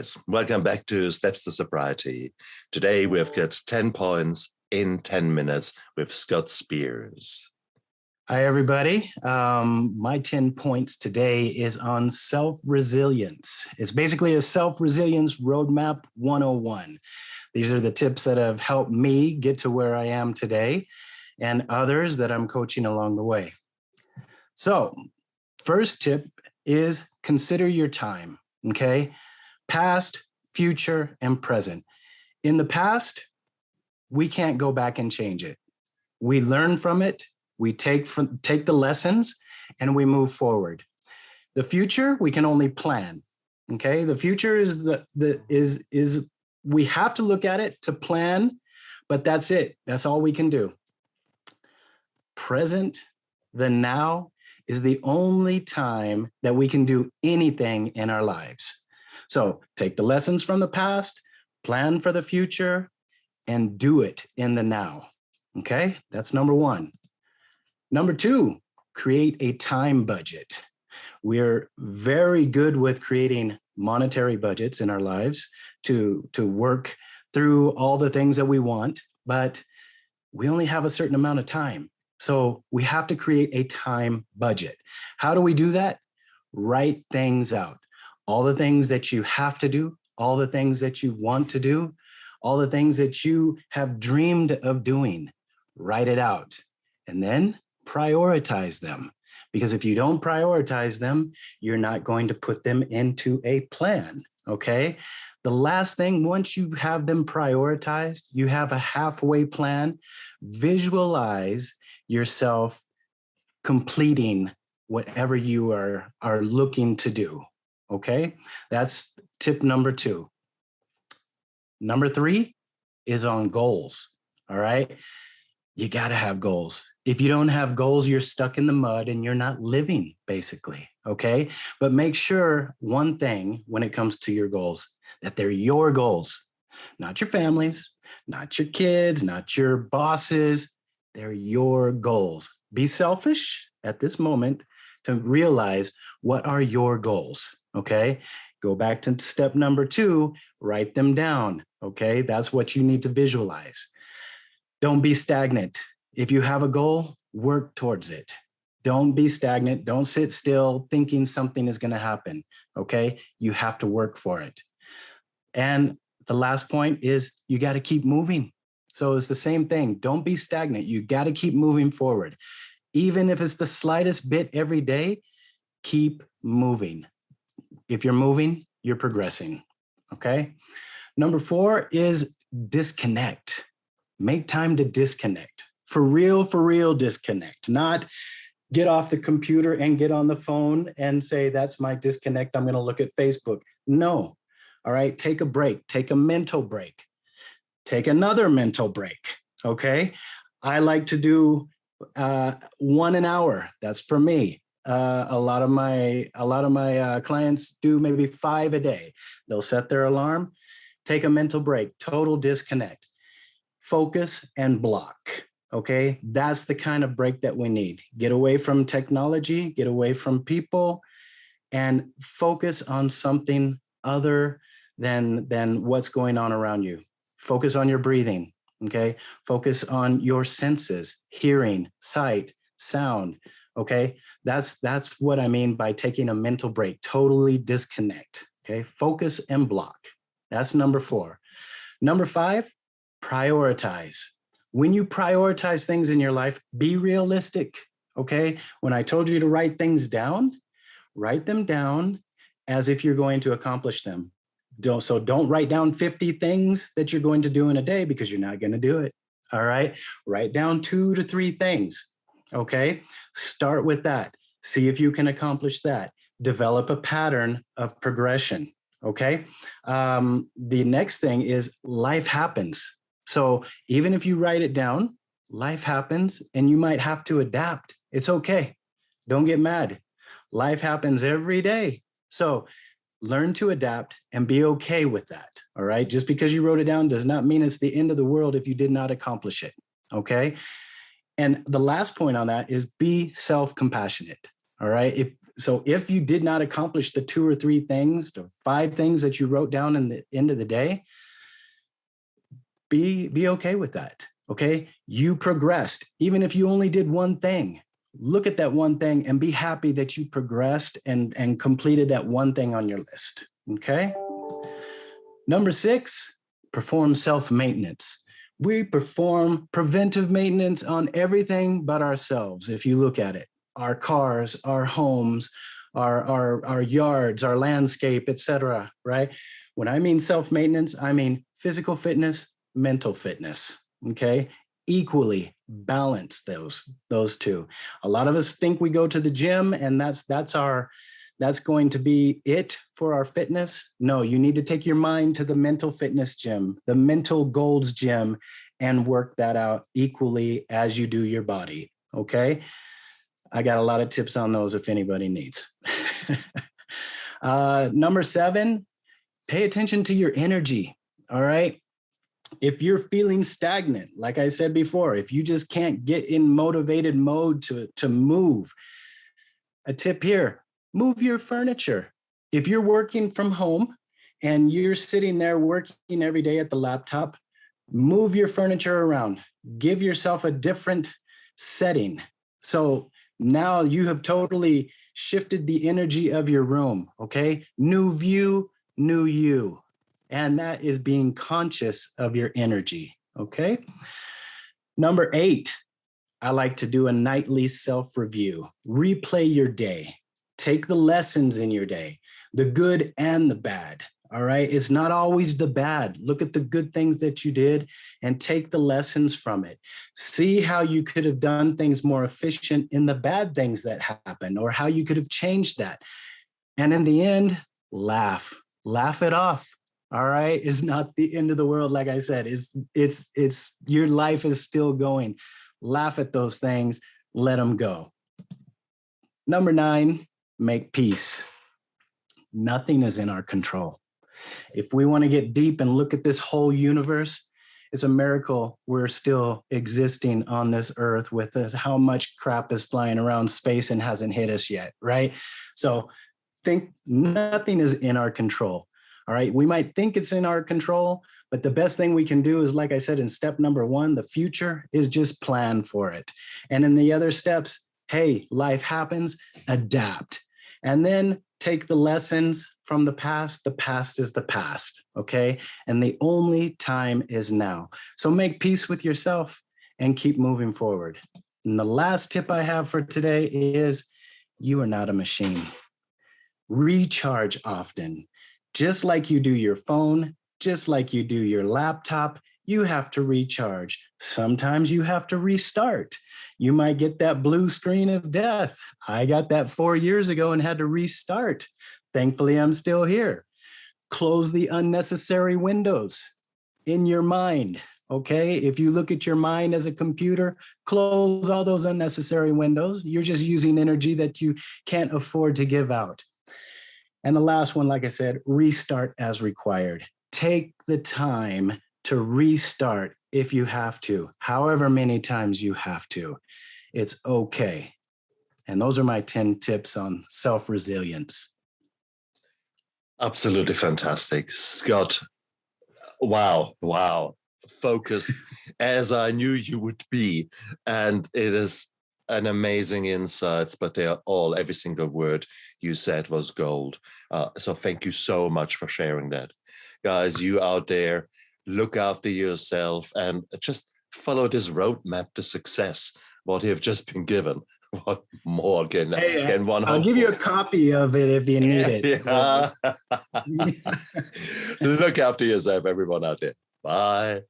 Yes, welcome back to Steps to Sobriety. Today we've got 10 points in 10 minutes with Scott Spears. Hi, everybody. My 10 points today is on self-resilience. It's basically a self-resilience roadmap 101. These are the tips that have helped me get to where I am today and others that I'm coaching along the way. So, first tip is consider your time, okay? Past, future, and present. In the past, we can't go back and change it. We learn from it, we take the lessons, and we move forward. The future, we can only plan, okay? The future is we have to look at it to plan, but that's it. That's all we can do. Present, the now, is the only time that we can do anything in our lives. So take the lessons from the past, plan for the future, and do it in the now. Okay, that's number one. Number two, create a time budget. We're very good with creating monetary budgets in our lives to work through all the things that we want, but we only have a certain amount of time. So we have to create a time budget. How do we do that? Write things out. All the things that you have to do, all the things that you want to do, all the things that you have dreamed of doing, write it out. And then prioritize them. Because if you don't prioritize them, you're not going to put them into a plan, okay? The last thing, once you have them prioritized, you have a halfway plan, visualize yourself completing whatever you are looking to do, okay? That's tip number two. Number three is on goals, all right? You got to have goals. If you don't have goals, you're stuck in the mud and you're not living, basically, okay? But make sure one thing when it comes to your goals, that they're your goals, not your family's, not your kids, not your bosses. They're your goals. Be selfish at this moment to realize what are your goals, okay? Go back to step number two, write them down, okay? That's what you need to visualize. Don't be stagnant. If you have a goal, work towards it. Don't be stagnant. Don't sit still thinking something is going to happen, okay? You have to work for it. And the last point is you got to keep moving. So it's the same thing. Don't be stagnant. You got to keep moving forward. Even if it's the slightest bit every day, keep moving. If you're moving, you're progressing, okay? Number four is disconnect. Make time to disconnect. For real disconnect. Not get off the computer and get on the phone and say, that's my disconnect. I'm going to look at Facebook. No. All right. Take a break. Take a mental break. Take another mental break. Okay. I like to do 1 an hour. That's for me. A lot of my clients do maybe 5 a day. They'll set their alarm, take a mental break, total disconnect, focus and block. Okay. That's the kind of break that we need. Get away from technology, get away from people, and focus on something other than what's going on around you. Focus on your breathing, okay? Focus on your senses, hearing, sight, sound, okay? That's what I mean by taking a mental break, totally disconnect, okay? Focus and block. That's number four. Number five, prioritize. When you prioritize things in your life, be realistic, okay? When I told you to write things down, write them down as if you're going to accomplish them. Don't write down 50 things that you're going to do in a day because you're not going to do it. All right. Write down 2 to 3 things. Okay. Start with that. See if you can accomplish that. Develop a pattern of progression. Okay. The next thing is life happens. So even if you write it down, life happens and you might have to adapt. It's okay. Don't get mad. Life happens every day. So learn to adapt and be okay with that, all right? Just because you wrote it down does not mean it's the end of the world if you did not accomplish it, okay? And the last point on that is be self-compassionate, all right? If So if you did not accomplish the 2 or 3 things, the 5 things that you wrote down in the end of the day, be okay with that. Okay. You progressed. Even if you only did one thing, look at that one thing and be happy that you progressed and completed that one thing on your list. Okay. Number 6, perform self-maintenance. We perform preventive maintenance on everything but ourselves. If you look at it, our cars, our homes, our yards, our landscape, etc. Right? When I mean self-maintenance, I mean physical fitness, mental fitness. Okay. Equally balance those two. A lot of us think we go to the gym and that's going to be it for our fitness. No, you need to take your mind to the mental fitness gym, the mental goals gym, and work that out equally as you do your body. Okay. I got a lot of tips on those if anybody needs. Number 7, pay attention to your energy. All right. If you're feeling stagnant, like I said before, if you just can't get in motivated mode to move, a tip here, move your furniture. If you're working from home and you're sitting there working every day at the laptop, move your furniture around. Give yourself a different setting. So now you have totally shifted the energy of your room, okay? New view, new you. And that is being conscious of your energy, okay? Number 8, I like to do a nightly self-review. Replay your day. Take the lessons in your day, the good and the bad, all right? It's not always the bad. Look at the good things that you did and take the lessons from it. See how you could have done things more efficient in the bad things that happened or how you could have changed that. And in the end, laugh it off. All right. It's not the end of the world. Like I said, it's your life is still going. Laugh at those things, let them go. Number 9, make peace. Nothing is in our control. If we want to get deep and look at this whole universe, it's a miracle we're still existing on this earth with us, how much crap is flying around space and hasn't hit us yet, right? So think nothing is in our control. All right. We might think it's in our control, but the best thing we can do is, like I said, in step number 1, the future is just plan for it. And in the other steps, hey, life happens, adapt. And then take the lessons from the past. The past is the past. Okay. And the only time is now. So make peace with yourself and keep moving forward. And the last tip I have for today is you are not a machine. Recharge often. Just like you do your phone, just like you do your laptop, you have to recharge. Sometimes you have to restart. You might get that blue screen of death. I got that 4 years ago and had to restart. Thankfully, I'm still here. Close the unnecessary windows in your mind. Okay, if you look at your mind as a computer, close all those unnecessary windows. You're just using energy that you can't afford to give out. And the last one, like I said, restart as required. Take the time to restart if you have to, however many times you have to. It's okay. And those are my 10 tips on self-resilience. Absolutely fantastic. Scott, wow. Focused as I knew you would be. And it is an amazing insights, but they are every single word you said was gold. So thank you so much for sharing that. Guys, you out there, look after yourself and just follow this roadmap to success, what you've just been given. What more can one hope I'll give for? you a copy of it if you need it. Yeah. Look after yourself, everyone out there. Bye.